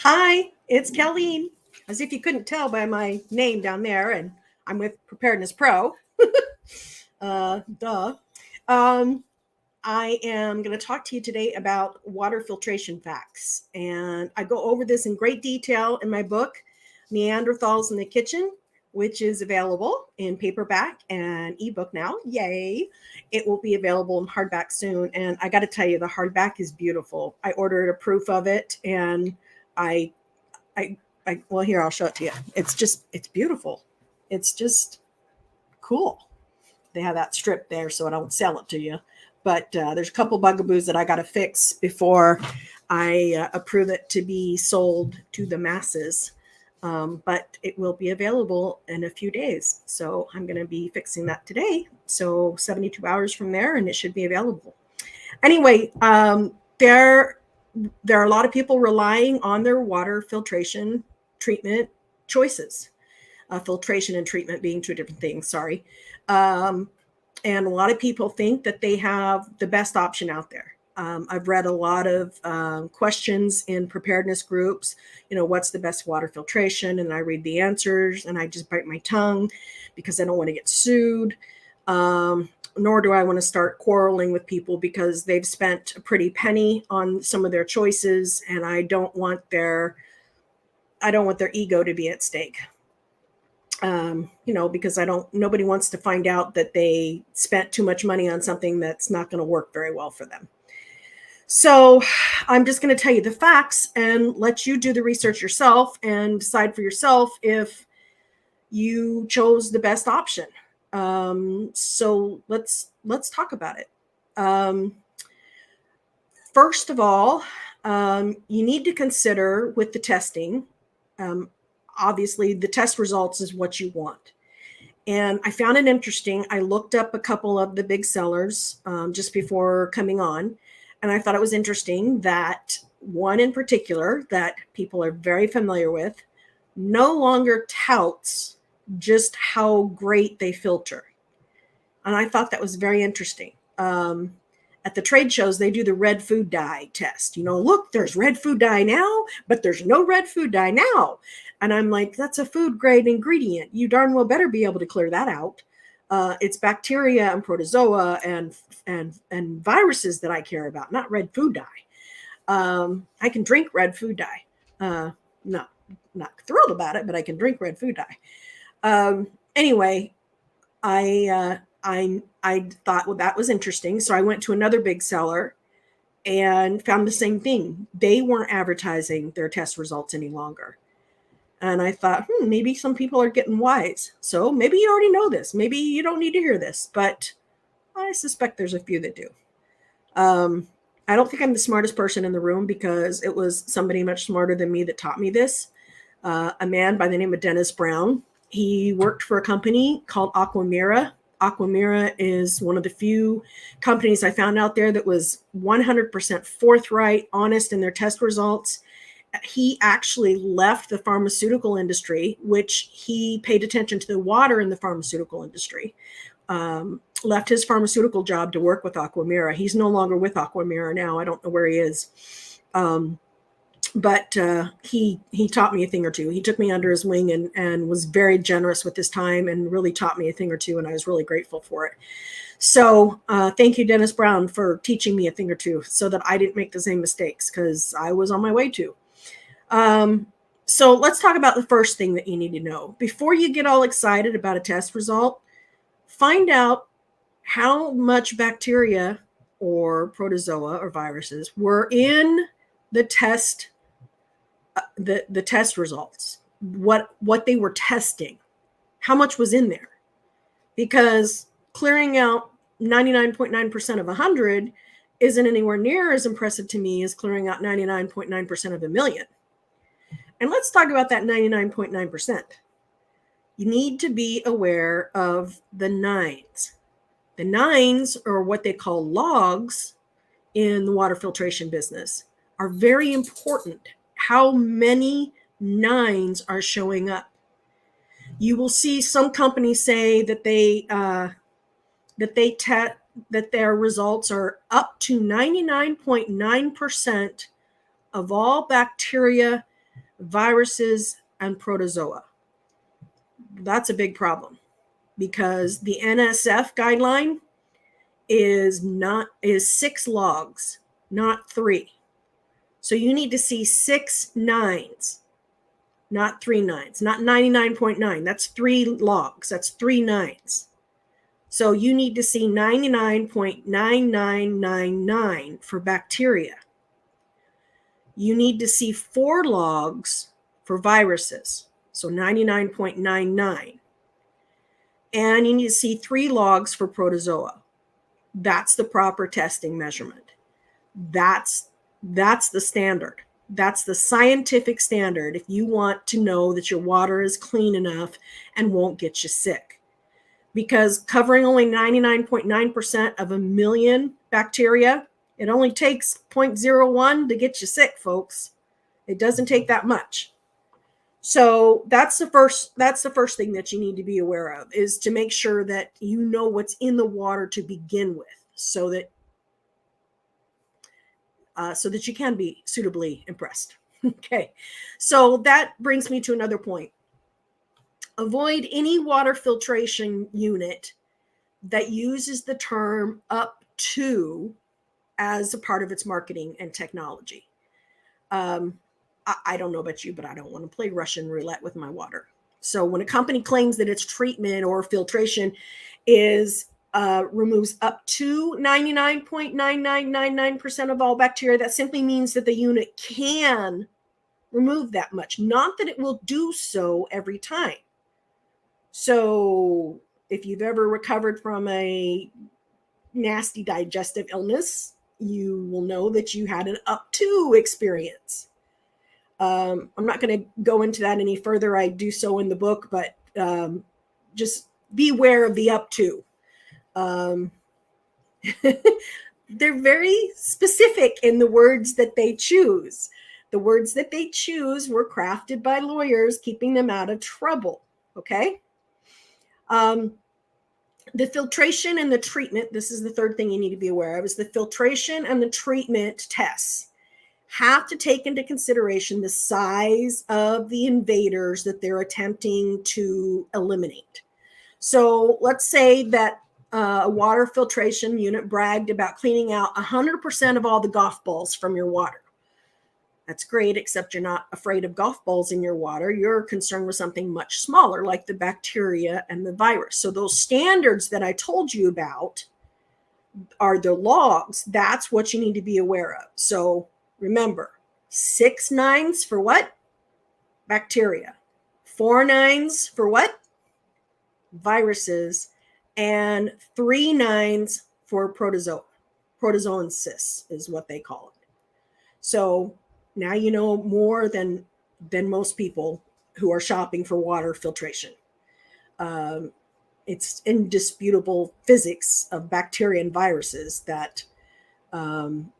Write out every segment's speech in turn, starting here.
Hi, it's Colleen. As if you couldn't tell by my name down there, and I'm with Preparedness Pro. Duh. Um, I am going to talk to you today about water filtration facts. And I go over this in great detail in my book, Neanderthals in the Kitchen, which is available in paperback and ebook now. Yay. It will be available in hardback soon. And I got to tell you, the hardback is beautiful. I ordered a proof of it and I I, well, here, I'll show it to you. It's beautiful. It's just cool. They have that strip there, so I don't sell it to you. But there's a couple bugaboos that I got to fix before I approve it to be sold to the masses. But it will be available in a few days. So I'm going to be fixing that today. So 72 hours from there, and it should be available. Anyway, there are a lot of people relying on their water filtration treatment choices. Filtration and treatment being two different things, sorry. And a lot of people think that they have the best option out there. I've read a lot of questions in preparedness groups, what's the best water filtration? And I read the answers and I just bite my tongue because I don't want to get sued. Nor do I want to start quarreling with people because they've spent a pretty penny on some of their choices, and I don't want their ego to be at stake. Because nobody wants to find out that they spent too much money on something that's not going to work very well for them. So I'm just going to tell you the facts and let you do the research yourself and decide for yourself if you chose the best option. So let's talk about it. First of all, you need to consider with the testing, obviously the test results is what you want. And I found it interesting. I looked up a couple of the big sellers just before coming on, and I thought it was interesting that one in particular that people are very familiar with no longer touts just how great they filter. And I thought that was very interesting. At the trade shows, they do the red food dye test. Look, there's red food dye now, but there's no red food dye now. And I'm like, that's a food grade ingredient. You darn well better be able to clear that out. It's bacteria and protozoa and viruses that I care about, not red food dye. I can drink red food dye. Not thrilled about it, but I can drink red food dye. Anyway, I thought, well, that was interesting. So I went to another big seller and found the same thing. They weren't advertising their test results any longer. And I thought, maybe some people are getting wise. So maybe you already know this. Maybe you don't need to hear this, but I suspect there's a few that do. I don't think I'm the smartest person in the room because it was somebody much smarter than me that taught me this. A man by the name of Dennis Brown. He worked for a company called Aquamira. Aquamira is one of the few companies I found out there that was 100% forthright, honest in their test results. He actually left the pharmaceutical industry, which he paid attention to the water in the pharmaceutical industry. Left his pharmaceutical job to work with Aquamira. He's no longer with Aquamira now. I don't know where he is. But he taught me a thing or two. He took me under his wing and was very generous with his time and really taught me a thing or two, and I was really grateful for it. So thank you, Dennis Brown, for teaching me a thing or two so that I didn't make the same mistakes because I was on my way to. So let's talk about the first thing that you need to know. Before you get all excited about a test result, find out how much bacteria or protozoa or viruses were in the test the test results, what they were testing, how much was in there. Because clearing out 99.9% of 100 isn't anywhere near as impressive to me as clearing out 99.9% of a million. And let's talk about that 99.9%. You need to be aware of the nines. The nines, or what they call logs in the water filtration business, are very important. How many nines are showing up? You will see some companies say that that their results are up to 99.9% of all bacteria viruses, and protozoa. That's a big problem because the NSF guideline is 6 logs, not 3. So you need to see 6 nines, not 3 nines, not 99.9. That's 3 logs. That's 3 nines. So you need to see 99.9999 for bacteria. You need to see 4 logs for viruses, so 99.99. And you need to see 3 logs for protozoa. That's the proper testing measurement. That's the standard. That's the scientific standard if you want to know that your water is clean enough and won't get you sick. Because covering only 99.9% of a million bacteria, it only takes 0.01 to get you sick, folks. It doesn't take that much. So that's the first thing that you need to be aware of, is to make sure that you know what's in the water to begin with, so that you can be suitably impressed. Okay, so that brings me to another point. Avoid any water filtration unit that uses the term up to as a part of its marketing and technology. I don't know about you, but I don't want to play Russian roulette with my water. So when a company claims that its treatment or filtration removes up to 99.9999% of all bacteria, that simply means that the unit can remove that much, not that it will do so every time. So if you've ever recovered from a nasty digestive illness, you will know that you had an up to experience. I'm not going to go into that any further. I do so in the book, but just beware of the up to. They're very specific in the words that they choose. The words that they choose were crafted by lawyers, keeping them out of trouble. Okay. The filtration and the treatment, this is the third thing you need to be aware of, is the filtration and the treatment tests have to take into consideration the size of the invaders that they're attempting to eliminate. So let's say that a water filtration unit bragged about cleaning out 100% of all the golf balls from your water. That's great, except you're not afraid of golf balls in your water. You're concerned with something much smaller, like the bacteria and the virus. So those standards that I told you about are the logs. That's what you need to be aware of. So remember, 6 nines for what? Bacteria. 4 nines for what? Viruses. And 3 nines for protozoa. Protozoansis is what they call it. So now you know more than most people who are shopping for water filtration. It's indisputable physics of bacteria and viruses that in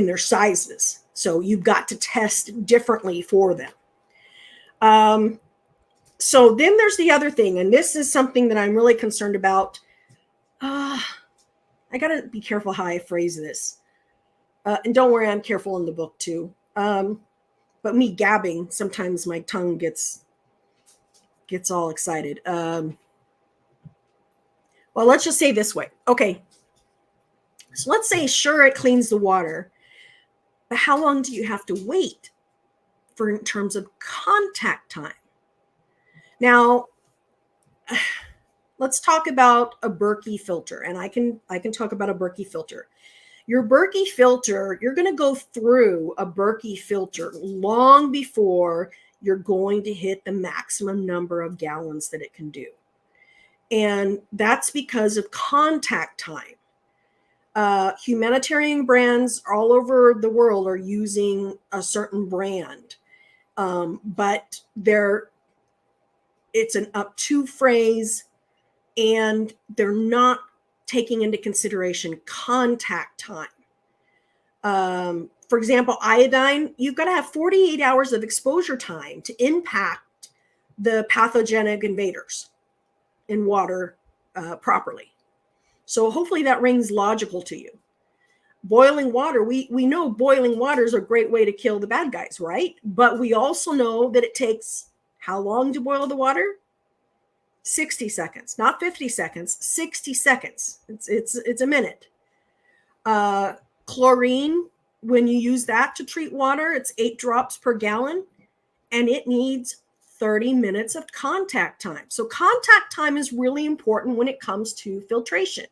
their sizes. So you've got to test differently for them. So then there's the other thing, and this is something that I'm really concerned about. I got to be careful how I phrase this. And don't worry, I'm careful in the book too. But me gabbing, sometimes my tongue gets all excited. Well, let's just say this way. Okay. So let's say, sure, it cleans the water, but how long do you have to wait in terms of contact time? Now, let's talk about a Berkey filter, and I can talk about a Berkey filter. Your Berkey filter, you're going to go through a Berkey filter long before you're going to hit the maximum number of gallons that it can do. And that's because of contact time. Humanitarian brands all over the world are using a certain brand, but it's an up to phrase, and they're not taking into consideration contact time. For example, iodine, you've got to have 48 hours of exposure time to impact the pathogenic invaders in water properly. So hopefully that rings logical to you. boiling water, we know boiling water is a great way to kill the bad guys, right? But we also know that it takes how long to boil the water? 60 seconds, not 50 seconds, 60 seconds. It's a minute. Chlorine, when you use that to treat water, it's 8 drops per gallon, and it needs 30 minutes of contact time. So contact time is really important when it comes to filtration.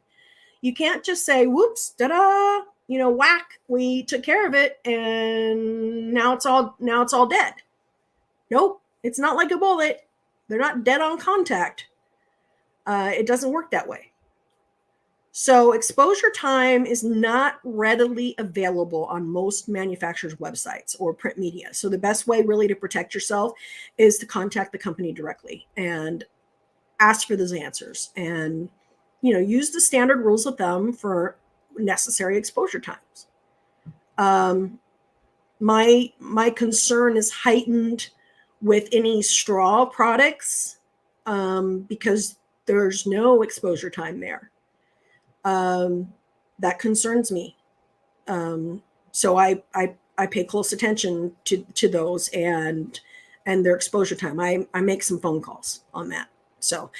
You can't just say, whoops, da-da, whack, we took care of it, and now it's all dead. Nope, it's not like a bullet. They're not dead on contact. It doesn't work that way. So exposure time is not readily available on most manufacturers' websites or print media. So the best way really to protect yourself is to contact the company directly and ask for those answers, and use the standard rules of thumb for necessary exposure times. My concern is heightened with any straw products because there's no exposure time there. That concerns me. So I pay close attention to those and their exposure time. I make some phone calls on that. So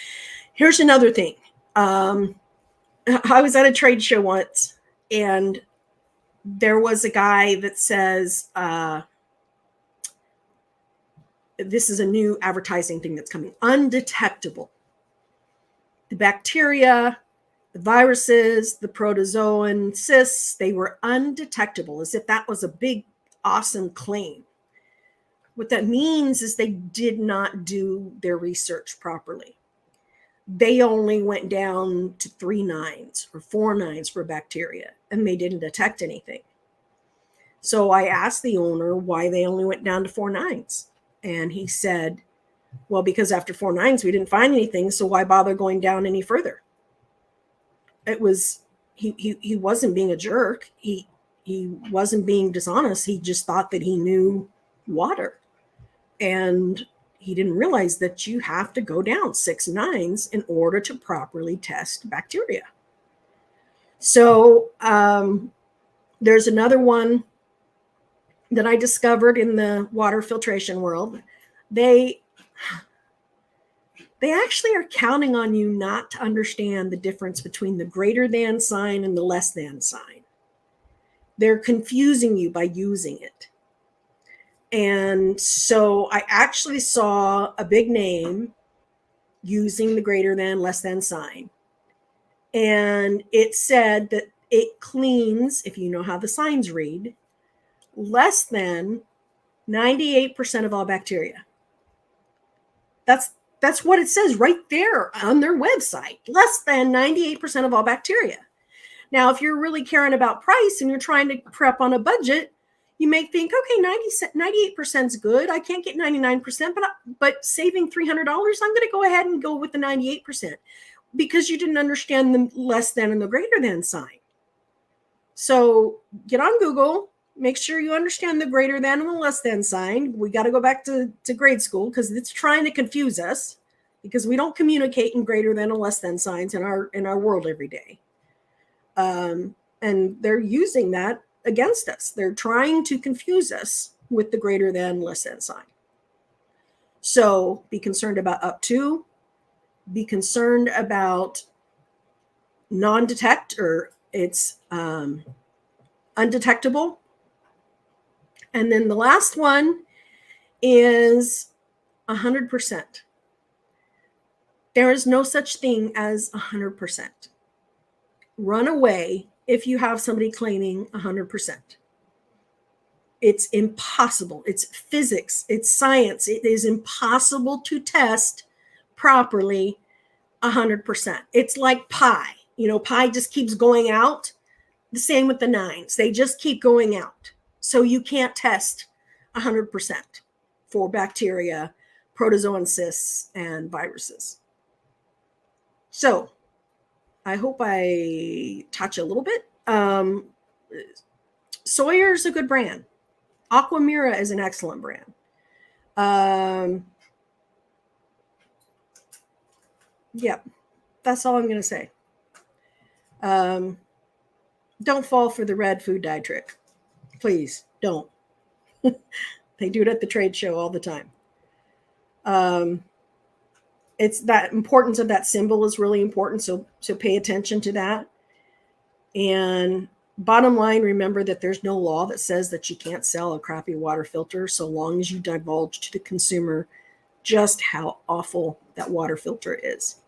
here's another thing. I was at a trade show once, and there was a guy that says, this is a new advertising thing that's coming, undetectable. The bacteria, the viruses, the protozoan cysts, they were undetectable, as if that was a big, awesome claim. What that means is they did not do their research properly. They only went down to 3 nines or 4 nines for bacteria, and they didn't detect anything. So I asked the owner why they only went down to 4 nines. And he said, well, because after 4 nines, we didn't find anything. So why bother going down any further? It was, he wasn't being a jerk. He wasn't being dishonest. He just thought that he knew water. And he didn't realize that you have to go down 6 nines in order to properly test bacteria. So there's another one that I discovered in the water filtration world. They actually are counting on you not to understand the difference between the greater than sign and the less than sign. They're confusing you by using it. And so I actually saw a big name using the greater than, less than sign. And it said that it cleans, if you know how the signs read, less than 98% of all bacteria. That's what it says right there on their website. Less than 98% of all bacteria. Now, if you're really caring about price and you're trying to prep on a budget, you may think, okay, 98% is good. I can't get 99%, but saving $300, I'm going to go ahead and go with the 98% because you didn't understand the less than and the greater than sign. So get on Google, make sure you understand the greater than and the less than sign. We got to go back to grade school because it's trying to confuse us because we don't communicate in greater than and less than signs in our world every day. And they're using that against us. They're trying to confuse us with the greater than, less than sign. So be concerned about up to, be concerned about non-detect, or it's undetectable. And then the last one is 100%. There is no such thing as 100%. Run away if you have somebody claiming 100%. It's impossible. It's physics. It's science. It is impossible to test properly 100%. It's like pi. Pi just keeps going out. The same with the nines. They just keep going out. So you can't test 100% for bacteria, protozoan cysts, and viruses. So I hope I touch a little bit. Sawyer is a good brand. Aquamira is an excellent brand. Yeah, that's all I'm going to say. don't fall for the red food dye trick. Please don't. They do it at the trade show all the time. It's that importance of that symbol is really important. So pay attention to that. And bottom line, remember that there's no law that says that you can't sell a crappy water filter so long as you divulge to the consumer just how awful that water filter is.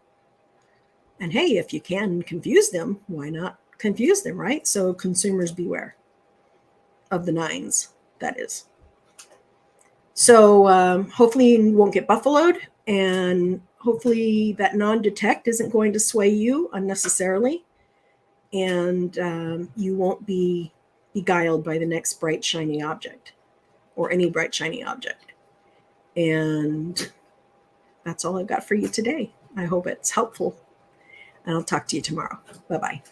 And hey, if you can confuse them, why not confuse them, right? So consumers beware of the nines, that is. So hopefully you won't get buffaloed, and hopefully that non-detect isn't going to sway you unnecessarily, and you won't be beguiled by the next bright, shiny object or any bright, shiny object. And that's all I've got for you today. I hope it's helpful, and I'll talk to you tomorrow. Bye-bye.